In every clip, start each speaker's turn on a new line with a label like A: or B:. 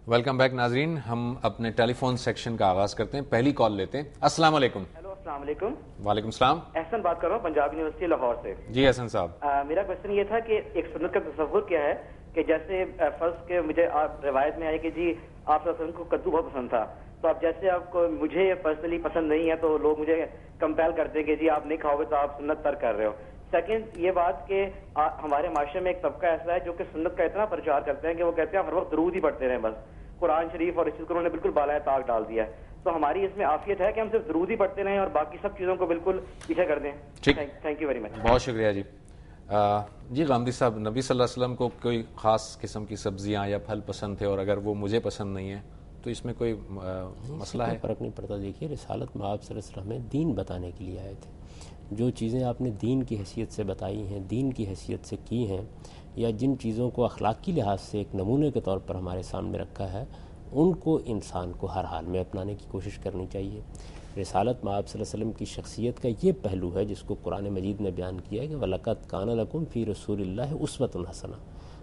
A: Welcome back ناظرین. ہم اپنے ٹیلی فون سیکشن کا آغاز کرتے ہیں. پہلی کال لیتے ہیں. السلام علیکم.
B: ہیلو السلام علیکم.
A: وعلیکم السلام.
B: احسن بات کر رہا ہوں پنجاب یونیورسٹی لاہور سے.
A: جی احسن صاحب.
B: میرا کوشچن یہ تھا کہ ایک سنت کا تصور کیا ہے کہ جیسے فرض کے مجھے روایت میں آئی کہ جی آپ صلی اللہ علیہ وسلم کو کدو بہت پسند تھا، تو اب جیسے آپ کو مجھے پرسنلی پسند نہیں ہے تو لوگ مجھے کمپیل کرتے ہیں کہ جی آپ نہیں کھاؤ گے تو آپ سنت ترک کر رہے ہو. سیکنڈ یہ بات کہ ہمارے معاشرے میں ایک طبقہ ایسا ہے جو کہ سنت کا اتنا پرچار کرتے ہیں کہ وہ کہتے ہیں ہر وقت درود ہی پڑھتے رہیں، بس قرآن شریف اور اس چیز کو انہوں نے بالکل بالائے طاق ڈال دیا ہے. تو ہماری اس میں عافیت ہے کہ ہم صرف درود ہی پڑھتے رہیں اور باقی سب چیزوں کو بالکل پیچھے کر دیں. Thank you very much.
A: بہت شکریہ جی. جی غامدی صاحب، نبی صلی اللہ علیہ وسلم کو کوئی خاص قسم کی سبزیاں یا پھل پسند تھے اور اگر وہ مجھے پسند نہیں ہے تو اس میں کوئی مسئلہ ہے؟
C: فرق نہیں پڑتا. دیکھیے رسالت میں آپ صلی اللہ علیہ وسلم ہمیں دین بتانے کے لیے آئے تھے. جو چیزیں آپ نے دین کی حیثیت سے بتائی ہیں، دین کی حیثیت سے کی ہیں، یا جن چیزوں کو اخلاقی لحاظ سے ایک نمونے کے طور پر ہمارے سامنے رکھا ہے، ان کو انسان کو ہر حال میں اپنانے کی کوشش کرنی چاہیے. رسالت میں آپ صلی اللہ علیہ وسلم کی شخصیت کا یہ پہلو ہے جس کو قرآن مجید نے بیان کیا ہے کہ وَلَقَدْ كَانَ لَكُمْ فِي رَسُولِ اللَّهِ أُسْوَةٌ حَسَنَةٌ.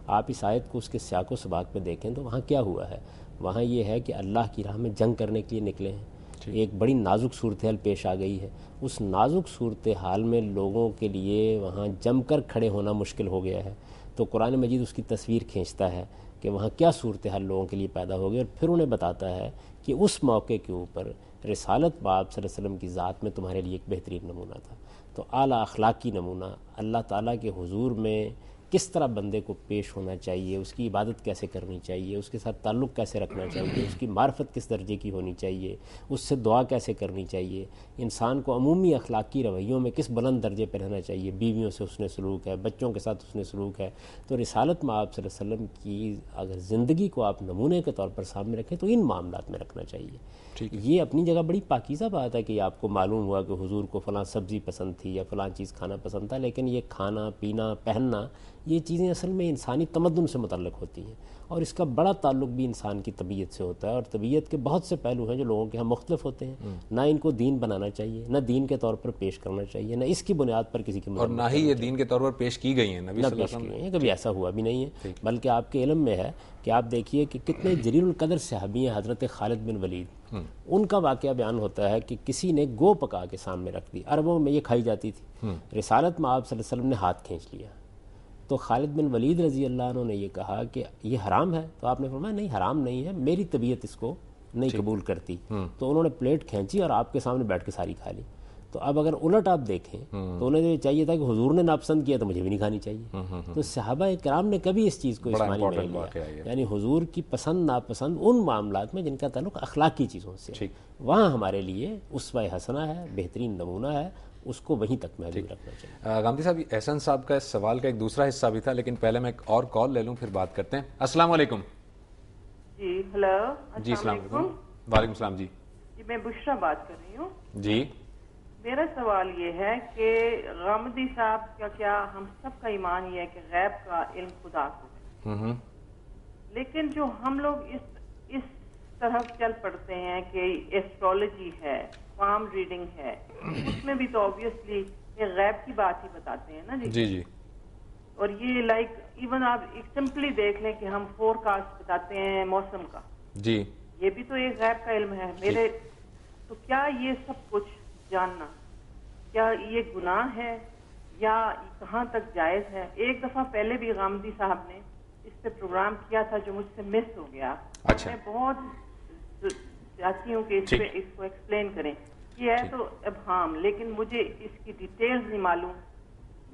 C: آپ اس آیت کو اس کے سیاق و سباق میں دیکھیں تو وہاں کیا ہوا ہے. وہاں یہ ہے کہ اللہ کی راہ میں جنگ کرنے کے لیے نکلے ہیں. ایک بڑی نازک صورتحال پیش آ گئی ہے. اس نازک صورتحال میں لوگوں کے لیے وہاں جم کر کھڑے ہونا مشکل ہو گیا ہے. تو قرآن مجید اس کی تصویر کھینچتا ہے کہ وہاں کیا صورتحال لوگوں کے لیے پیدا ہو گئی، اور پھر انہیں بتاتا ہے کہ اس موقع کے اوپر رسالت باب صلی اللہ علیہ وسلم کی ذات میں تمہارے لیے ایک بہترین نمونہ تھا. تو اعلیٰ اخلاقی نمونہ، اللہ تعالیٰ کے حضور میں کس طرح بندے کو پیش ہونا چاہیے، اس کی عبادت کیسے کرنی چاہیے، اس کے ساتھ تعلق کیسے رکھنا چاہیے، اس کی معرفت کس درجے کی ہونی چاہیے، اس سے دعا کیسے کرنی چاہیے، انسان کو عمومی اخلاقی رویوں میں کس بلند درجے پہ رہنا چاہیے، بیویوں سے حسن سلوک ہے، بچوں کے ساتھ حسن سلوک ہے. تو رسالت میں آپ صلی اللہ علیہ وسلم کی اگر زندگی کو آپ نمونے کے طور پر سامنے رکھیں تو ان معاملات میں رکھنا چاہیے. یہ اپنی جگہ بڑی پاکیزہ بات ہے کہ آپ کو معلوم ہوا کہ حضور کو فلاں سبزی پسند تھی یا فلاں چیز کھانا پسند تھا، لیکن یہ کھانا پینا پہننا یہ چیزیں اصل میں انسانی تمدن سے متعلق ہوتی ہیں، اور اس کا بڑا تعلق بھی انسان کی طبیعت سے ہوتا ہے. اور طبیعت کے بہت سے پہلو ہیں جو لوگوں کے ہاں مختلف ہوتے ہیں. نہ ان کو دین بنانا چاہیے، نہ دین کے طور پر پیش کرنا چاہیے، نہ اس کی بنیاد پر کسی کی
A: اور نہ ہی یہ دین کے طور پر پیش کی گئی ہیں نبی صلی اللہ علیہ وسلم.
C: کبھی ایسا ہوا بھی نہیں ہے. بلکہ آپ کے علم میں ہے کہ آپ دیکھیے کہ کتنے جلیل القدر صحابی ہیں. حضرت خالد بن ولید، ان کا واقعہ بیان ہوتا ہے کہ کسی نے گو پکا کے سامنے رکھ دی. عربوں میں یہ کھائی جاتی تھی. رسالت میں آپ صلی اللہ علیہ وسلم نے ہاتھ کھینچ لیا تو خالد بن ولید رضی اللہ عنہ نے یہ کہا کہ یہ حرام ہے. تو آپ نے فرمایا نہیں حرام نہیں ہے، میری طبیعت اس کو نہیں قبول کرتی. تو انہوں نے پلیٹ کھینچی اور آپ کے سامنے بیٹھ کے ساری کھا لی. تو اب اگر الٹ آپ دیکھیں تو انہیں یہ چاہیے تھا کہ حضور نے ناپسند کیا تو مجھے بھی نہیں کھانی چاہیے. تو صحابہ کرام نے کبھی اس چیز کو استعمال نہیں لیا. یعنی حضور کی پسند ناپسند ان معاملات میں جن کا تعلق اخلاقی چیزوں سے، وہاں ہمارے لیے اسوہ حسنہ ہے، بہترین نمونہ ہے، اس کو وہیں تک محدود رکھنا چاہیے.
A: غامدی صاحب، احسن صاحب کا اس سوال کا ایک دوسرا حصہ بھی تھا، لیکن پہلے میں ایک اور کال لے لوں پھر بات کرتے ہیں. السلام علیکم.
D: جی ہلو.
A: جی السلام علیکم. وعلیکم السلام. جی
D: جی میں بشرا بات کر رہی ہوں.
A: جی
D: میرا سوال یہ ہے کہ غامدی صاحب کا کیا ہم سب کا ایمان یہ ہے کہ غیب کا علم خدا کو ہے، لیکن جو ہم لوگ اس طرف چل پڑتے ہیں کہ ایسٹرولوجی ہے، پام ریڈنگ ہے، اس میں بھی تو آبویسلی یہ غیب کی بات ہی بتاتے ہیں نا.
A: جی جی.
D: اور یہ لائک ایون آپ سمپلی دیکھ لیں کہ ہم فور کاسٹ بتاتے ہیں موسم کا،
A: جی
D: یہ بھی تو ایک غیب کا علم ہے میرے. تو کیا یہ سب کچھ جاننا کیا یہ گناہ ہے یا کہاں تک جائز ہے؟ ایک دفعہ پہلے بھی غامدی صاحب نے اس پہ پروگرام کیا تھا جو مجھ سے مس ہو گیا. میں بہت چاہتی ہوں کہ اس پہ اس کو ایکسپلین کریں. یہ ہے تو ابہام، لیکن مجھے اس کی ڈیٹیلز نہیں معلوم.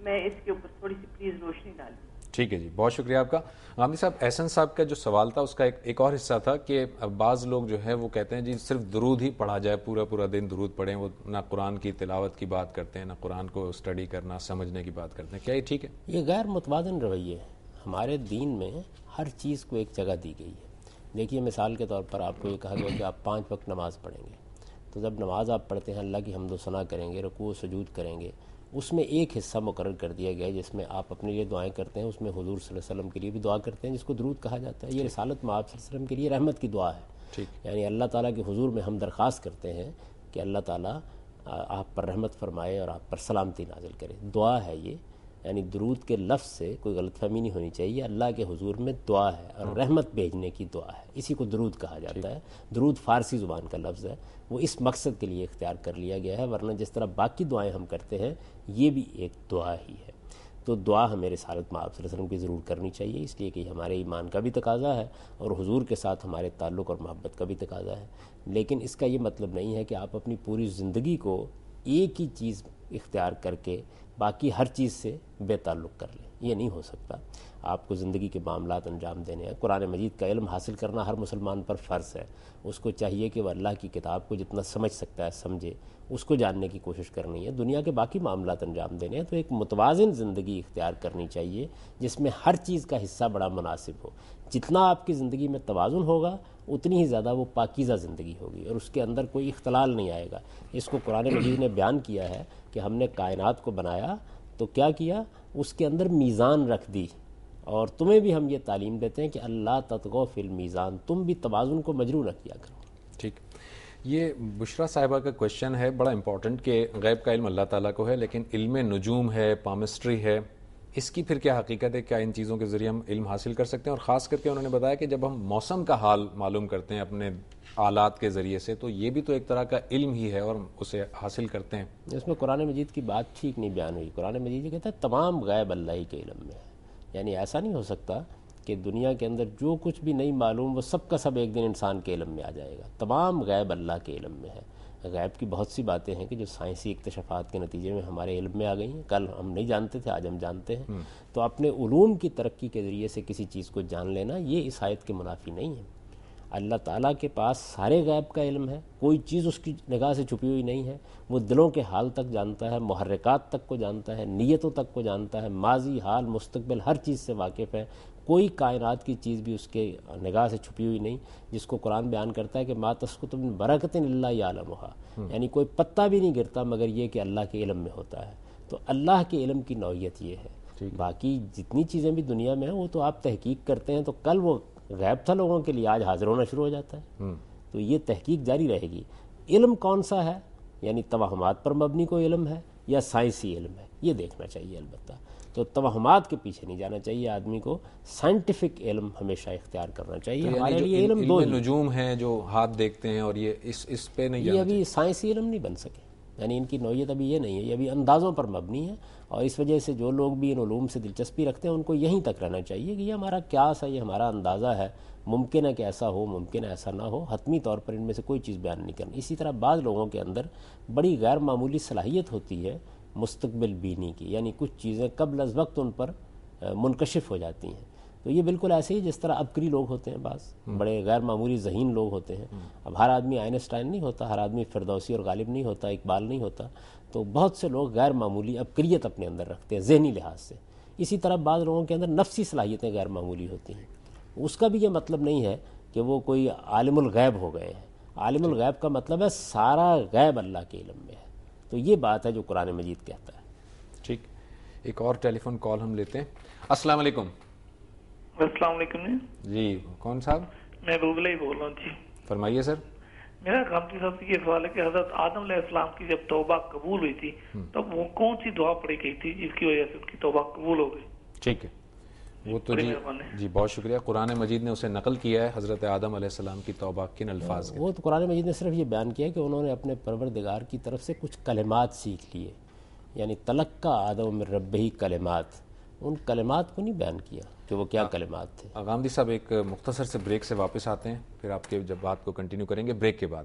D: میں اس کے اوپر تھوڑی سی پلیز روشنی ڈالی.
A: ٹھیک ہے جی، بہت شکریہ آپ کا. غامدی صاحب، احسن صاحب کا جو سوال تھا اس کا ایک اور حصہ تھا کہ بعض لوگ جو ہے وہ کہتے ہیں جی صرف درود ہی پڑھا جائے، پورا دن درود پڑھیں. وہ نہ قرآن کی تلاوت کی بات کرتے ہیں، نہ قرآن کو اسٹڈی کرنا سمجھنے کی بات کرتے ہیں. کیا یہ ٹھیک ہے؟
C: یہ غیر متوازن رویے ہے. ہمارے دین میں ہر چیز کو ایک جگہ دی گئی ہے. دیکھیے مثال کے طور پر آپ کو یہ کہا گیا کہ آپ 5 وقت نماز پڑھیں گے. تو جب نماز آپ پڑھتے ہیں اللہ کی حمد و ثنا کریں گے، رکوع و سجود کریں گے، اس میں ایک حصہ مقرر کر دیا گیا جس میں آپ اپنے لیے دعائیں کرتے ہیں. اس میں حضور صلی اللہ علیہ وسلم کے لیے بھی دعا کرتے ہیں جس کو درود کہا جاتا ہے. یہ رسالت میں آپ صلی اللہ علیہ وسلم کے لیے رحمت کی دعا ہے. یعنی اللہ تعالیٰ کے حضور میں ہم درخواست کرتے ہیں کہ اللہ تعالیٰ آپ پر رحمت فرمائے اور آپ پر سلامتی نازل کرے. دعا ہے یہ. یعنی درود کے لفظ سے کوئی غلط فہمی نہیں ہونی چاہیے. اللہ کے حضور میں دعا ہے اور رحمت بھیجنے کی دعا ہے, اسی کو درود کہا جاتا ہے. درود فارسی زبان کا لفظ ہے, وہ اس مقصد کے لیے اختیار کر لیا گیا ہے, ورنہ جس طرح باقی دعائیں ہم کرتے ہیں یہ بھی ایک دعا ہی ہے. تو دعا ہمیں رسالت مآب صلی اللہ علیہ وسلم کی ضرور کرنی چاہیے, اس لیے کہ یہ ہمارے ایمان کا بھی تقاضا ہے اور حضور کے ساتھ ہمارے تعلق اور محبت کا بھی تقاضا ہے. لیکن اس کا یہ مطلب نہیں ہے کہ آپ اپنی پوری زندگی کو ایک ہی چیز اختیار کر کے باقی ہر چیز سے بے تعلق کر لیں, یہ نہیں ہو سکتا. آپ کو زندگی کے معاملات انجام دینے ہیں. قرآن مجید کا علم حاصل کرنا ہر مسلمان پر فرض ہے. اس کو چاہیے کہ وہ اللہ کی کتاب کو جتنا سمجھ سکتا ہے سمجھے, اس کو جاننے کی کوشش کرنی ہے. دنیا کے باقی معاملات انجام دینے ہیں, تو ایک متوازن زندگی اختیار کرنی چاہیے جس میں ہر چیز کا حصہ بڑا مناسب ہو. جتنا آپ کی زندگی میں توازن ہوگا اتنی ہی زیادہ وہ پاکیزہ زندگی ہوگی اور اس کے اندر کوئی اختلال نہیں آئے گا. اس کو قرآن مجید نے بیان کیا ہے کہ ہم نے کائنات کو بنایا تو کیا کیا, اس کے اندر میزان رکھ دی, اور تمہیں بھی ہم یہ تعلیم دیتے ہیں کہ اللہ تطغوا فی المیزان, تم بھی توازن کو مجروح نہ کیا کرو.
A: ٹھیک, یہ بشرا صاحبہ کا کویشچن ہے بڑا امپورٹنٹ کہ غیب کا علم اللہ تعالیٰ کو ہے, لیکن علم نجوم ہے, پامسٹری ہے, اس کی پھر کیا حقیقت ہے؟ کیا ان چیزوں کے ذریعے ہم علم حاصل کر سکتے ہیں؟ اور خاص کر کے انہوں نے بتایا کہ جب ہم موسم کا حال معلوم کرتے ہیں اپنے آلات کے ذریعے سے, تو یہ بھی تو ایک طرح کا علم ہی ہے اور اسے حاصل کرتے ہیں.
C: اس میں قرآن مجید کی بات ٹھیک نہیں بیان ہوئی. قرآن مجید یہ کہتا ہے تمام غیب اللہ ہی کے علم میں ہے. یعنی ایسا نہیں ہو سکتا کہ دنیا کے اندر جو کچھ بھی نہیں معلوم وہ سب کا سب ایک دن انسان کے علم میں آ جائے گا. تمام غیب اللہ کے علم میں ہے. غیب کی بہت سی باتیں ہیں کہ جو سائنسی اکتشافات کے نتیجے میں ہمارے علم میں آ گئی ہیں. کل ہم نہیں جانتے تھے, آج ہم جانتے ہیں. تو اپنے علوم کی ترقی کے ذریعے سے کسی چیز کو جان لینا یہ اس آیت کے منافی نہیں ہے. اللہ تعالیٰ کے پاس سارے غیب کا علم ہے, کوئی چیز اس کی نگاہ سے چھپی ہوئی نہیں ہے. وہ دلوں کے حال تک جانتا ہے, محرکات تک کو جانتا ہے, نیتوں تک کو جانتا ہے, ماضی حال مستقبل ہر چیز سے واقف ہے. کوئی کائنات کی چیز بھی اس کے نگاہ سے چھپی ہوئی نہیں, جس کو قرآن بیان کرتا ہے کہ ما تسقط من برکۃ الا یعلمھا, یعنی کوئی پتا بھی نہیں گرتا مگر یہ کہ اللہ کے علم میں ہوتا ہے. تو اللہ کے علم کی نوعیت یہ ہے. باقی جتنی چیزیں بھی دنیا میں ہیں وہ تو آپ تحقیق کرتے ہیں, تو کل وہ غیب تھا لوگوں کے لیے, آج حاضر ہونا شروع ہو جاتا ہے. تو یہ تحقیق جاری رہے گی. علم کون سا ہے, یعنی توہمات پر مبنی کوئی علم ہے یا سائنسی علم ہے, یہ دیکھنا چاہیے. البتہ تو توہمات کے پیچھے نہیں جانا چاہیے آدمی کو, سائنٹیفک علم ہمیشہ اختیار کرنا چاہیے. ہمارے لیے علم دو
A: نجوم ہیں جو ہاتھ دیکھتے ہیں, اور یہ اس پہ نہیں,
C: یہ ابھی سائنسی علم نہیں بن سکے. یعنی ان کی نوعیت ابھی یہ نہیں ہے, یہ ابھی اندازوں پر مبنی ہے. اور اس وجہ سے جو لوگ بھی ان علوم سے دلچسپی رکھتے ہیں ان کو یہیں تک رہنا چاہیے کہ یہ ہمارا قیاس ہے, یہ ہمارا اندازہ ہے. ممکن ہے کہ ایسا ہو, ممکن ہے ایسا نہ ہو, حتمی طور پر ان میں سے کوئی چیز بیان نہیں کرنی. اسی طرح بعض لوگوں کے اندر بڑی غیر معمولی صلاحیت ہوتی ہے مستقبل بینی کی, یعنی کچھ چیزیں قبل از وقت ان پر منکشف ہو جاتی ہیں. تو یہ بالکل ایسے ہی جس طرح عبقری لوگ ہوتے ہیں, بعض بڑے غیر معمولی ذہین لوگ ہوتے ہیں. اب ہر آدمی آئنسٹائن نہیں ہوتا, ہر آدمی فردوسی اور غالب نہیں ہوتا, اقبال نہیں ہوتا. تو بہت سے لوگ غیر معمولی عبقریت اپنے اندر رکھتے ہیں ذہنی لحاظ سے. اسی طرح بعض لوگوں کے اندر نفسی صلاحیتیں غیر معمولی ہوتی ہیں. اس کا بھی یہ مطلب نہیں ہے کہ وہ کوئی عالم الغیب ہو گئے ہیں. عالم الغیب کا مطلب ہے سارا غیب اللہ کے علم میں ہے. تو یہ بات ہے جو قرآن مجید کہتا ہے.
A: ٹھیک, ایک اور ٹیلی فون کال ہم لیتے ہیں. السلام علیکم.
E: السلام علیکم.
A: جی کون صاحب؟
E: میں بلبلہ ہی بول رہا ہوں. جی
A: فرمائیے سر.
E: میرا غامدی صاحب سے یہ سوال ہے کہ حضرت آدم علیہ السلام کی جب توبہ قبول ہوئی تھی تب وہ کون سی دعا پڑھی گئی تھی جس کی وجہ سے ان کی توبہ قبول ہو گئی؟
A: ٹھیک ہے, وہ تو جی بہت شکریہ. قرآن مجید نے اسے نقل کیا ہے حضرت آدم علیہ السلام کی توبہ کن الفاظ کے.
C: وہ تو قرآن مجید نے صرف یہ بیان کیا کہ انہوں نے اپنے پروردگار کی طرف سے کچھ کلمات سیکھ لیے, یعنی تلقى آدم من ربہ کلمات. ان کلمات کو نہیں بیان کیا کہ وہ کیا کلمات تھے.
A: غامدی صاحب ایک مختصر سے بریک سے واپس آتے ہیں, پھر آپ کے جب بات کو کنٹینیو کریں گے بریک کے بعد.